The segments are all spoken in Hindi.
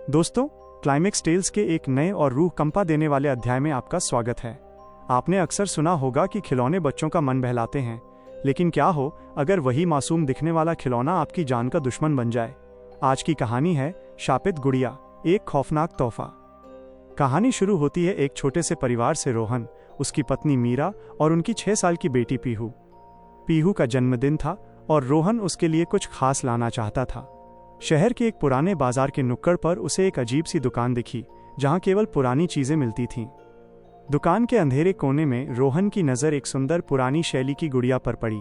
दोस्तों, क्लाइमेक्स टेल्स के एक नए और रूह कंपा देने वाले अध्याय में आपका स्वागत है। आपने अक्सर सुना होगा कि खिलौने बच्चों का मन बहलाते हैं, लेकिन क्या हो अगर वही मासूम दिखने वाला खिलौना आपकी जान का दुश्मन बन जाए। आज की कहानी है शापित गुड़िया, एक खौफनाक तोहफा। कहानी शुरू होती है एक छोटे से परिवार से। रोहन, उसकी पत्नी मीरा और उनकी 6 साल की बेटी पीहू। पीहू का जन्मदिन था और रोहन उसके लिए कुछ खास लाना चाहता था। शहर के एक पुराने बाजार के नुक्कड़ पर उसे एक अजीब सी दुकान दिखी, जहां केवल पुरानी चीजें मिलती थीं। दुकान के अंधेरे कोने में रोहन की नज़र एक सुंदर पुरानी शैली की गुड़िया पर पड़ी।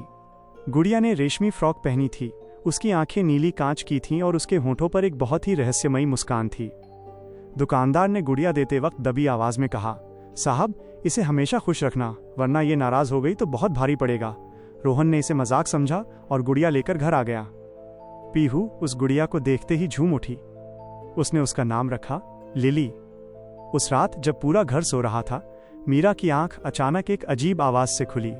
गुड़िया ने रेशमी फ्रॉक पहनी थी, उसकी आंखें नीली कांच की थीं और उसके होठों पर एक बहुत ही रहस्यमयी मुस्कान थी। दुकानदार ने गुड़िया देते वक्त दबी आवाज में कहा, साहब, इसे हमेशा खुश रखना, वरना ये नाराज हो गई तो बहुत भारी पड़ेगा। रोहन ने इसे मजाक समझा और गुड़िया लेकर घर आ गया। पीहू उस गुड़िया को देखते ही झूम उठी। उसने उसका नाम रखा लिली। उस रात जब पूरा घर सो रहा था, मीरा की आंख अचानक एक अजीब आवाज से खुली।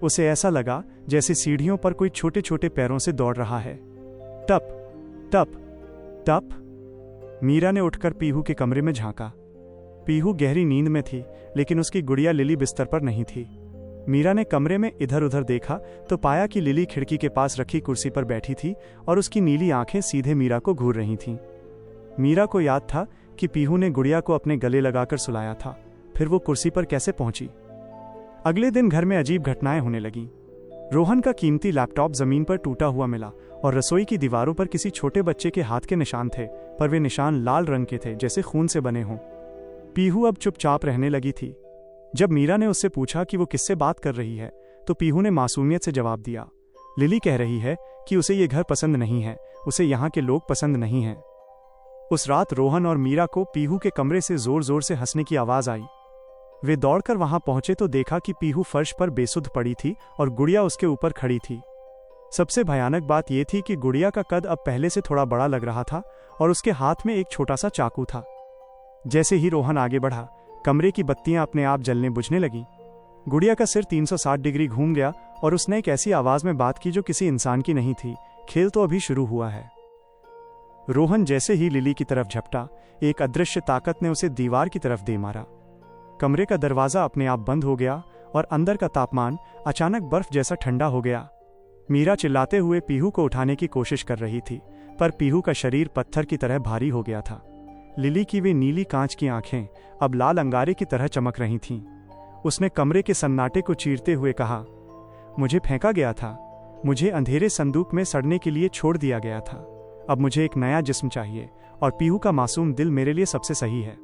उसे ऐसा लगा जैसे सीढ़ियों पर कोई छोटे छोटे पैरों से दौड़ रहा है। टप टप टप। मीरा ने उठकर पीहू के कमरे में झांका। पीहू गहरी नींद में थी, लेकिन उसकी गुड़िया लिली बिस्तर पर नहीं थी। मीरा ने कमरे में इधर उधर देखा तो पाया कि लिली खिड़की के पास रखी कुर्सी पर बैठी थी और उसकी नीली आंखें सीधे मीरा को घूर रही थीं। मीरा को याद था कि पीहू ने गुड़िया को अपने गले लगाकर सुलाया था, फिर वो कुर्सी पर कैसे पहुंची। अगले दिन घर में अजीब घटनाएं होने लगीं। रोहन का कीमती लैपटॉप जमीन पर टूटा हुआ मिला और रसोई की दीवारों पर किसी छोटे बच्चे के हाथ के निशान थे, पर वे निशान लाल रंग के थे, जैसे खून से बने हों। पीहू अब चुपचाप रहने लगी थी। जब मीरा ने उससे पूछा कि वो किससे बात कर रही है, तो पीहू ने मासूमियत से जवाब दिया, लिली कह रही है कि उसे ये घर पसंद नहीं है, उसे यहाँ के लोग पसंद नहीं हैं। उस रात रोहन और मीरा को पीहू के कमरे से जोर जोर से हंसने की आवाज आई। वे दौड़कर वहां पहुंचे तो देखा कि पीहू फर्श पर बेसुध पड़ी थी और गुड़िया उसके ऊपर खड़ी थी। सबसे भयानक बात यह थी कि गुड़िया का कद अब पहले से थोड़ा बड़ा लग रहा था और उसके हाथ में एक छोटा सा चाकू था। जैसे ही रोहन आगे बढ़ा, कमरे की बत्तियां अपने आप जलने बुझने लगीं। गुड़िया का सिर 360 डिग्री घूम गया और उसने एक ऐसी आवाज में बात की जो किसी इंसान की नहीं थी, खेल तो अभी शुरू हुआ है। रोहन जैसे ही लिली की तरफ झपटा, एक अदृश्य ताकत ने उसे दीवार की तरफ दे मारा। कमरे का दरवाजा अपने आप बंद हो गया और अंदर का तापमान अचानक बर्फ जैसा ठंडा हो गया। मीरा चिल्लाते हुए पीहू को उठाने की कोशिश कर रही थी, पर पीहू का शरीर पत्थर की तरह भारी हो गया था। लिली की वे नीली कांच की आंखें अब लाल अंगारे की तरह चमक रही थीं। उसने कमरे के सन्नाटे को चीरते हुए कहा, मुझे फेंका गया था, मुझे अंधेरे संदूक में सड़ने के लिए छोड़ दिया गया था। अब मुझे एक नया जिस्म चाहिए और पीहू का मासूम दिल मेरे लिए सबसे सही है।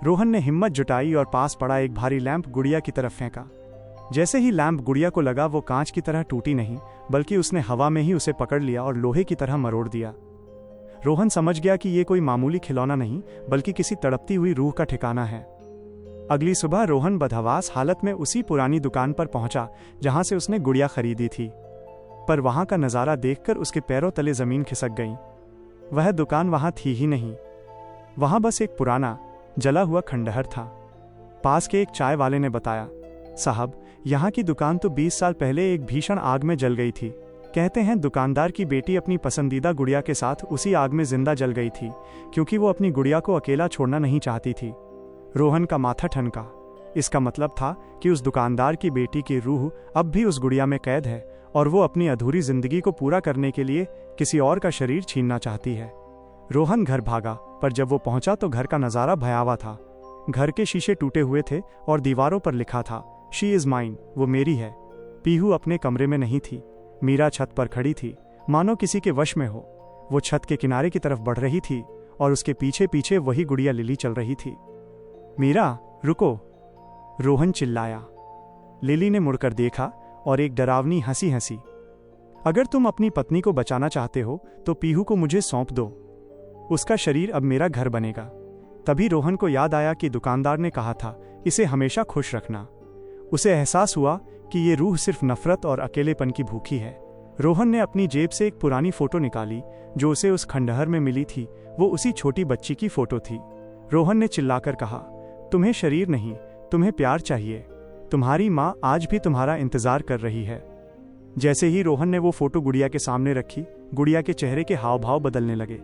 रोहन ने हिम्मत जुटाई और पास पड़ा एक भारी लैंप गुड़िया की तरफ फेंका। जैसे ही लैंप गुड़िया को लगा, वो कांच की तरह टूटी नहीं, बल्कि उसने हवा में ही उसे पकड़ लिया और लोहे की तरह मरोड़ दिया। रोहन समझ गया कि ये कोई मामूली खिलौना नहीं, बल्कि किसी तड़पती हुई रूह का ठिकाना है। अगली सुबह रोहन बदहवास हालत में उसी पुरानी दुकान पर पहुंचा जहां से उसने गुड़िया खरीदी थी, पर वहां का नजारा देखकर उसके पैरों तले जमीन खिसक गई। वह दुकान वहां थी ही नहीं, वहां बस एक पुराना जला हुआ खंडहर था। पास के एक चाय वाले ने बताया, साहब, यहाँ की दुकान तो 20 साल पहले एक भीषण आग में जल गई थी। कहते हैं दुकानदार की बेटी अपनी पसंदीदा गुड़िया के साथ उसी आग में जिंदा जल गई थी, क्योंकि वो अपनी गुड़िया को अकेला छोड़ना नहीं चाहती थी। रोहन का माथा ठनका। इसका मतलब था कि उस दुकानदार की बेटी की रूह अब भी उस गुड़िया में कैद है और वो अपनी अधूरी जिंदगी को पूरा करने के लिए किसी और का शरीर छीनना चाहती है। रोहन घर भागा, पर जब वो पहुंचा तो घर का नजारा भयावह था। घर के शीशे टूटे हुए थे और दीवारों पर लिखा था, शी इज माइन, वो मेरी है। पीहू अपने कमरे में नहीं थी। मीरा छत पर खड़ी थी, मानो किसी के वश में हो। वो छत के किनारे की तरफ बढ़ रही थी और उसके पीछे पीछे वही गुड़िया लिली चल रही थी। मीरा, रुको, रोहन चिल्लाया। लिली ने मुड़कर देखा और एक डरावनी हंसी हंसी। अगर तुम अपनी पत्नी को बचाना चाहते हो तो पीहू को मुझे सौंप दो, उसका शरीर अब मेरा घर बनेगा। तभी रोहन को याद आया कि दुकानदार ने कहा था, इसे हमेशा खुश रखना। उसे एहसास हुआ कि ये रूह सिर्फ नफरत और अकेलेपन की भूखी है। रोहन ने अपनी जेब से एक पुरानी फोटो निकाली जो उसे उस खंडहर में मिली थी। वो उसी छोटी बच्ची की फोटो थी। रोहन ने चिल्लाकर कहा, तुम्हें शरीर नहीं, तुम्हें प्यार चाहिए। तुम्हारी माँ आज भी तुम्हारा इंतजार कर रही है। जैसे ही रोहन ने वो फोटो गुड़िया के सामने रखी, गुड़िया के चेहरे के हाव भाव बदलने लगे।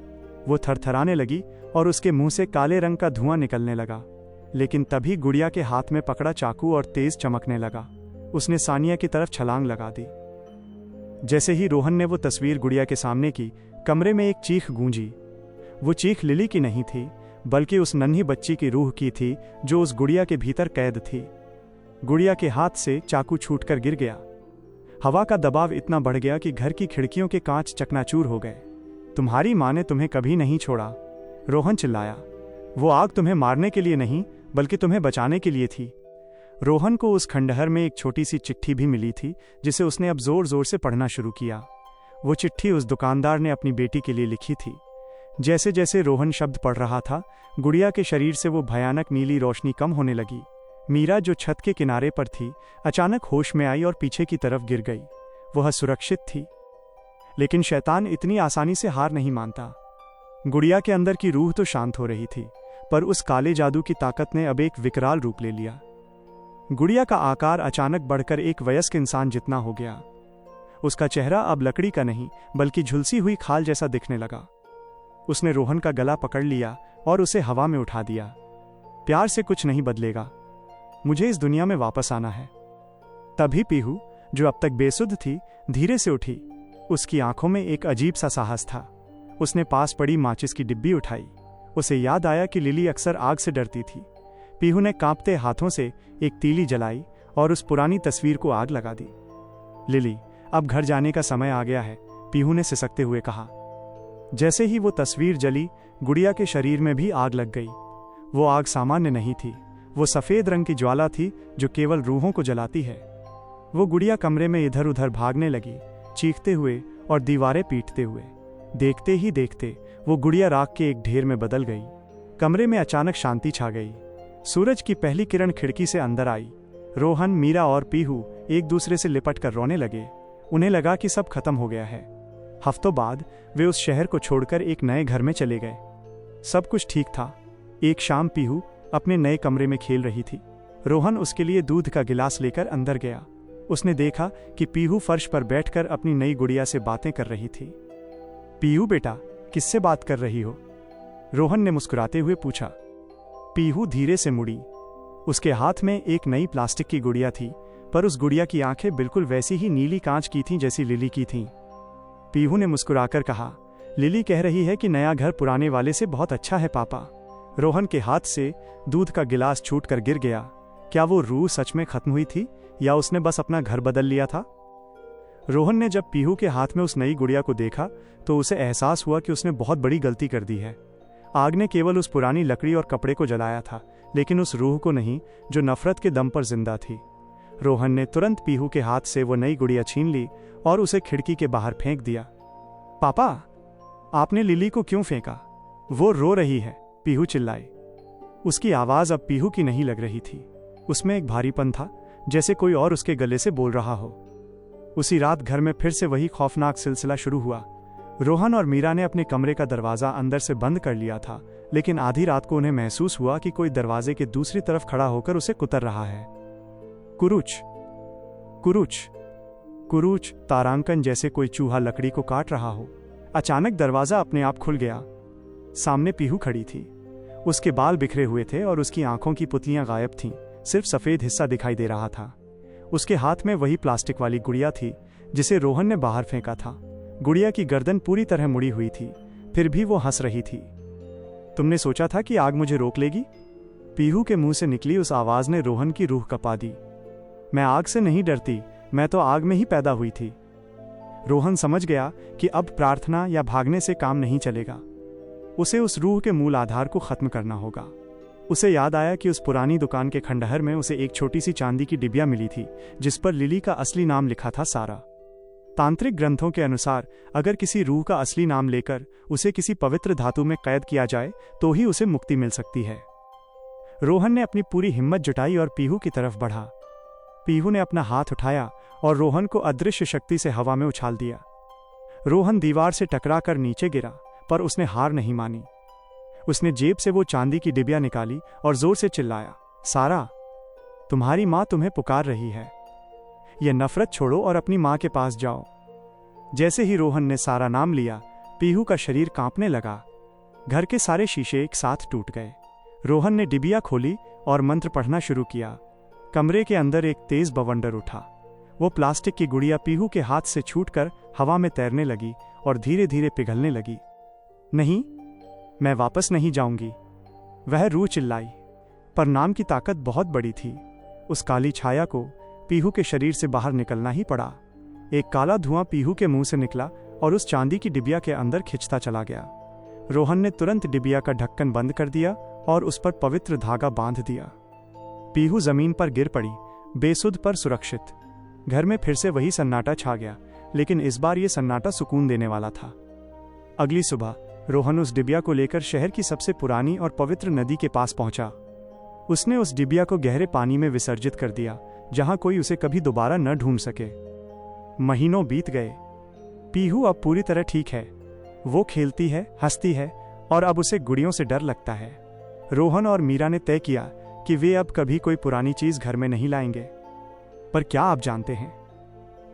वो थरथराने लगी और उसके मुंह से काले रंग का धुआं निकलने लगा। लेकिन तभी गुड़िया के हाथ में पकड़ा चाकू और तेज चमकने लगा। उसने सानिया की तरफ छलांग लगा दी। जैसे ही रोहन ने वो तस्वीर गुड़िया के सामने की, कमरे में एक चीख गूंजी। वो चीख लिली की नहीं थी, बल्कि उस नन्ही बच्ची की रूह की थी जो उस गुड़िया के भीतर कैद थी। गुड़िया के हाथ से चाकू छूटकर गिर गया। हवा का दबाव इतना बढ़ गया कि घर की खिड़कियों के कांच चकनाचूर हो गए। तुम्हारी माँ ने तुम्हें कभी नहीं छोड़ा, रोहन चिल्लाया। वो आग तुम्हें मारने के लिए नहीं, बल्कि तुम्हें बचाने के लिए थी। रोहन को उस खंडहर में एक छोटी सी चिट्ठी भी मिली थी, जिसे उसने अब जोर जोर से पढ़ना शुरू किया। वो चिट्ठी उस दुकानदार ने अपनी बेटी के लिए लिखी थी। जैसे जैसे रोहन शब्द पढ़ रहा था, गुड़िया के शरीर से वो भयानक नीली रोशनी कम होने लगी। मीरा, जो छत के किनारे पर थी, अचानक होश में आई और पीछे की तरफ गिर गई। वह सुरक्षित थी, लेकिन शैतान इतनी आसानी से हार नहीं मानता। गुड़िया के अंदर की रूह तो शांत हो रही थी, पर उस काले जादू की ताकत ने अब एक विकराल रूप ले लिया। गुड़िया का आकार अचानक बढ़कर एक वयस्क इंसान जितना हो गया। उसका चेहरा अब लकड़ी का नहीं, बल्कि झुलसी हुई खाल जैसा दिखने लगा। उसने रोहन का गला पकड़ लिया और उसे हवा में उठा दिया। प्यार से कुछ नहीं बदलेगा, मुझे इस दुनिया में वापस आना है। तभी पीहू, जो अब तक बेसुध थी, धीरे से उठी। उसकी आंखों में एक अजीब सा साहस था। उसने पास पड़ी माचिस की डिब्बी उठाई। उसे याद आया कि लिली अक्सर आग से डरती थी। पीहू ने कांपते हाथों से एक तीली जलाई और उस पुरानी तस्वीर को आग लगा दी। लिली, अब घर जाने का समय आ गया है, पीहू ने सिसकते हुए कहा। जैसे ही वो तस्वीर जली, गुड़िया के शरीर में भी आग लग गई। वो आग सामान्य नहीं थी, वो सफेद रंग की ज्वाला थी जो केवल रूहों को जलाती है। वो गुड़िया कमरे में इधर उधर भागने लगी, चीखते हुए और दीवारें पीटते हुए। देखते ही देखते वो गुड़िया राख के एक ढेर में बदल गई। कमरे में अचानक शांति छा गई। सूरज की पहली किरण खिड़की से अंदर आई। रोहन, मीरा और पीहू एक दूसरे से लिपट कर रोने लगे। उन्हें लगा कि सब खत्म हो गया है। हफ्तों बाद वे उस शहर को छोड़कर एक नए घर में चले गए। सब कुछ ठीक था। एक शाम पीहू अपने नए कमरे में खेल रही थी। रोहन उसके लिए दूध का गिलास लेकर अंदर गया। उसने देखा कि पीहू फर्श पर बैठकर अपनी नई गुड़िया से बातें कर रही थी। पीहू बेटा, किससे बात कर रही हो? रोहन ने मुस्कुराते हुए पूछा। पीहू धीरे से मुड़ी। उसके हाथ में एक नई प्लास्टिक की गुड़िया थी, पर उस गुड़िया की आंखें बिल्कुल वैसी ही नीली कांच की थीं जैसी लिली की थीं। पीहू ने मुस्कुराकर कहा, लिली कह रही है कि नया घर पुराने वाले से बहुत अच्छा है पापा। रोहन के हाथ से दूध का गिलास छूटकर गिर गया। क्या वो रूह सच में खत्म हुई थी या उसने बस अपना घर बदल लिया था? रोहन ने जब पीहू के हाथ में उस नई गुड़िया को देखा तो उसे एहसास हुआ कि उसने बहुत बड़ी गलती कर दी है। आग ने केवल उस पुरानी लकड़ी और कपड़े को जलाया था, लेकिन उस रूह को नहीं जो नफरत के दम पर जिंदा थी। रोहन ने तुरंत पीहू के हाथ से वो नई गुड़िया छीन ली और उसे खिड़की के बाहर फेंक दिया। पापा, आपने लिली को क्यों फेंका? वो रो रही है, पीहू चिल्लाई। उसकी आवाज अब पीहू की नहीं लग रही थी। उसमें एक भारीपन था, जैसे कोई और उसके गले से बोल रहा हो। उसी रात घर में फिर से वही खौफनाक सिलसिला शुरू हुआ। रोहन और मीरा ने अपने कमरे का दरवाजा अंदर से बंद कर लिया था, लेकिन आधी रात को उन्हें महसूस हुआ कि कोई दरवाजे के दूसरी तरफ खड़ा होकर उसे कुतर रहा है। कुरुच कुरुच कुरुच, तारांकन जैसे कोई चूहा लकड़ी को काट रहा हो। अचानक दरवाजा अपने आप खुल गया। सामने पीहू खड़ी थी। उसके बाल बिखरे हुए थे और उसकी आंखों की पुतलियां गायब थीं, सिर्फ सफेद हिस्सा दिखाई दे रहा था। उसके हाथ में वही प्लास्टिक वाली गुड़िया थी जिसे रोहन ने बाहर फेंका था। गुड़िया की गर्दन पूरी तरह मुड़ी हुई थी, फिर भी वो हंस रही थी। तुमने सोचा था कि आग मुझे रोक लेगी? पीहू के मुंह से निकली उस आवाज ने रोहन की रूह कपा दी। मैं आग से नहीं डरती, मैं तो आग में ही पैदा हुई थी। रोहन समझ गया कि अब प्रार्थना या भागने से काम नहीं चलेगा। उसे उस रूह के मूल आधार को खत्म करना होगा। उसे याद आया कि उस पुरानी दुकान के खंडहर में उसे एक छोटी सी चांदी की डिबिया मिली थी जिस पर लिली का असली नाम लिखा था, सारा। तांत्रिक ग्रंथों के अनुसार अगर किसी रूह का असली नाम लेकर उसे किसी पवित्र धातु में कैद किया जाए तो ही उसे मुक्ति मिल सकती है। रोहन ने अपनी पूरी हिम्मत जुटाई और पीहू की तरफ बढ़ा। पीहू ने अपना हाथ उठाया और रोहन को अदृश्य शक्ति से हवा में उछाल दिया। रोहन दीवार से टकराकर नीचे गिरा, पर उसने हार नहीं मानी। उसने जेब से वो चांदी की डिबिया निकाली और जोर से चिल्लाया, सारा, तुम्हारी माँ तुम्हें पुकार रही है। यह नफरत छोड़ो और अपनी माँ के पास जाओ। जैसे ही रोहन ने सारा नाम लिया, पीहू का शरीर कांपने लगा। घर के सारे शीशे एक साथ टूट गए। रोहन ने डिबिया खोली और मंत्र पढ़ना शुरू किया। कमरे के अंदर एक तेज बवंडर उठा। वो प्लास्टिक की गुड़िया पीहू के हाथ से छूटकर हवा में तैरने लगी और धीरे धीरे पिघलने लगी। नहीं, मैं वापस नहीं जाऊंगी, वह रूह चिल्लाई। पर नाम की ताकत बहुत बड़ी थी। उस काली छाया को पीहू के शरीर से बाहर निकलना ही पड़ा। एक काला धुआं पीहू के मुंह से निकला और उस चांदी की डिबिया के अंदर खिंचता चला गया। रोहन ने तुरंत डिबिया का ढक्कन बंद कर दिया और उस पर पवित्र धागा बांध दिया। पीहू जमीन पर गिर पड़ी, बेसुध पर सुरक्षित। घर में फिर से वही सन्नाटा छा गया, लेकिन इस बार ये सन्नाटा सुकून देने वाला था। अगली सुबह रोहन उस डिबिया को लेकर शहर की सबसे पुरानी और पवित्र नदी के पास पहुंचा। उसने उस डिबिया को गहरे पानी में विसर्जित कर दिया, जहां कोई उसे कभी दोबारा न ढूंढ सके। महीनों बीत गए। पीहू अब पूरी तरह ठीक है। वो खेलती है, हंसती है और अब उसे गुड़ियों से डर लगता है। रोहन और मीरा ने तय किया कि वे अब कभी कोई पुरानी चीज घर में नहीं लाएंगे। पर क्या आप जानते हैं,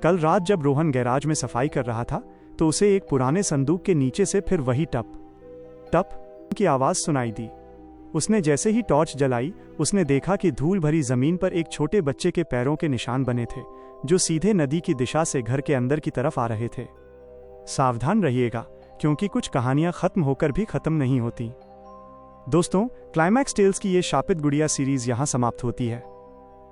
कल रात जब रोहन गैराज में सफाई कर रहा था तो उसे एक पुराने संदूक के नीचे से फिर वही टप टप की आवाज सुनाई दी। उसने जैसे ही टॉर्च जलाई, उसने देखा कि धूल भरी जमीन पर एक छोटे बच्चे के पैरों के निशान बने थे, जो सीधे नदी की दिशा से घर के अंदर की तरफ आ रहे थे। सावधान रहिएगा, क्योंकि कुछ कहानियां खत्म होकर भी खत्म नहीं होती। दोस्तों, क्लाइमैक्स टेल्स की ये शापित गुड़िया सीरीज यहां समाप्त होती है।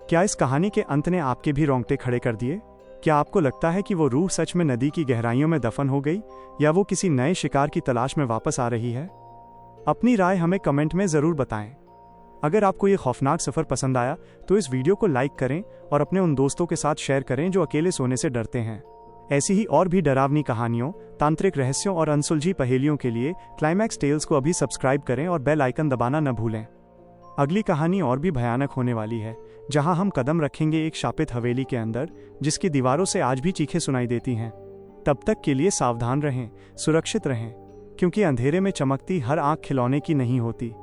क्या इस कहानी के अंत ने आपके भी रोंगटे खड़े कर दिए? क्या आपको लगता है कि वो रूह सच में नदी की गहराइयों में दफन हो गई, या वो किसी नए शिकार की तलाश में वापस आ रही है? अपनी राय हमें कमेंट में जरूर बताएं। अगर आपको ये खौफनाक सफर पसंद आया तो इस वीडियो को लाइक करें और अपने उन दोस्तों के साथ शेयर करें जो अकेले सोने से डरते हैं। ऐसी ही और भी डरावनी कहानियों, तांत्रिक रहस्यों और अनसुलझी पहेलियों के लिए क्लाइमैक्स टेल्स को अभी सब्सक्राइब करें और बेल आइकन दबाना न भूलें। अगली कहानी और भी भयानक होने वाली है, जहां हम कदम रखेंगे एक शापित हवेली के अंदर, जिसकी दीवारों से आज भी चीखें सुनाई देती हैं। तब तक के लिए सावधान रहें, सुरक्षित रहें, क्योंकि अंधेरे में चमकती हर आंख खिलौने की नहीं होती।